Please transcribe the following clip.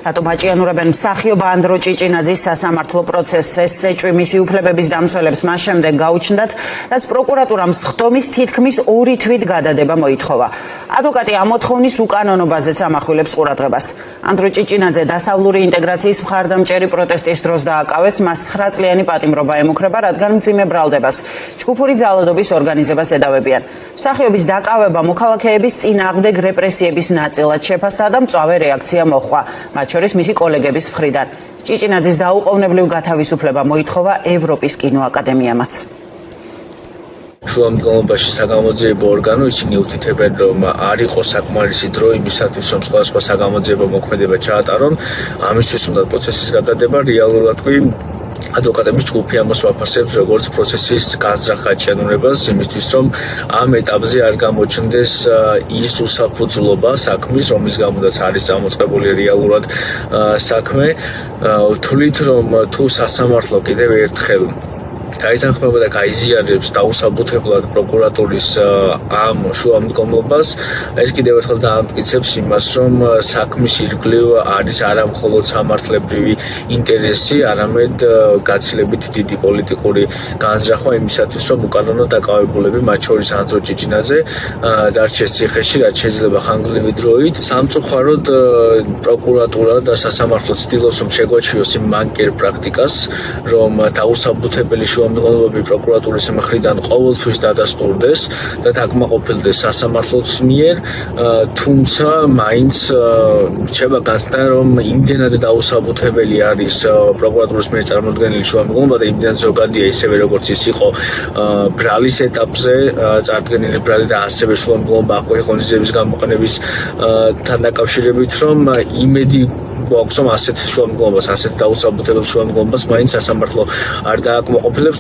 რატომ აჭიანურებენ მსახიობ ანდრო ჭიჭინაძის სასამართლო პროცესს? ეს ეჭვი მისი უფლებების დამცველებს მას შემდეგ გაუჩნდათ, რაც პროკურატურამ სხდომის თითქმის 2 თვით გადადება მოითხოვა. ადვოკატი ამ მოთხოვნის უკანონობაზეც ამახვილებს ყურადღებას. ანდრო ჭიჭინაძე დასავლური ინტეგრაციის მხარდამჭერი პროტესტის დროს დააკავეს, მას 9 წლიანი პატიმრობა ემუქრება, რადგან მძიმე ბრალდებას ჯგუფური ძალადობის ორგანიზებას ედავებიან. მსახიობის დაკავება მოქალაქეების წინააღმდეგ რეპრესიების ნაწილად შეფასდა და მწვავე რეაქცია მოჰყვა, მათ შორის მისი კოლეგების მხრიდან. ჭიჭინაძის დაუყოვნებლივ გათავისუფლება მოითხოვა ევროპის კინოაკადემიამაც. შუამდგომობაში საგამოძიებო ორგანო ისინი უთითებენ, რომ არ იყო საკმარისი დრო იმისათვის, რომ სხვადასხვა საგამოძიებო მოქმედება ჩაატარონ. ამისთვის უნდა პროცესის გადადება. რეალურად კი ადვოკატების ჯგუფი ამას ვაფასებს როგორც პროცესის განზრახ აჭიანურებას, იმისთვის რომ ამ ეტაპზე არ გამოჩნდეს ის უსაფუძვლობა საქმის, რომლის გამოდაც არის წამოწყებული რეალურად საქმე. თვლით, რომ თუ სასამართლო კიდევ ერთხელ გაითანხმება და გაიზიარებს დაუსაბუთებლად პროკურატურის ამ შუამდგომლობას, ეს კიდევ ერთხელ დაამტკიცებს იმას, რომ საქმის ირგვლივ არის არა მხოლოდ სამართლებრივი ინტერესი, არამედ გაცილებით დიდი პოლიტიკური განზრახვა იმისათვის, რომ უკანონო დაკავებულები, მათ შორის ანდრო ჭიჭინაძე, დარჩეს ციხეში, რაც შეიძლება ხანგრძლივი დროით. სამწუხაროდ პროკურატურა და სასამართლო ცდილობს, რომ შეგვაჩვიოს იმ მანკერ პრაქტიკას, რომ დაუსაბუთებელი შუამდგომლობები პროკურატურის მხრიდან ყოველთვის დადასტურდეს და დაკმაყოფილდეს სასამართლოს მიერ, თუმცა მაინც რჩება განცდა, რომ იმდენად დაუსაბუთებელი არის პროკურატურის მიერ წარმოდგენილი შუამდგომლობა და იმდენად ზოგადია, ისევე როგორც ის იყო ბრალის ეტაპზე წარდგენილი ბრალი და ასევე შუამდგომლობა ახლო-ხონიზების გამოყენებისთან დაკავშირებით, რომ იმედი გვაქვს, რომ ასეთ შუამდგომლობას, ასეთ დაუსაბუთებელ შუამდგომლობას მაინც სასამართლო არ დააკმაყოფილებს,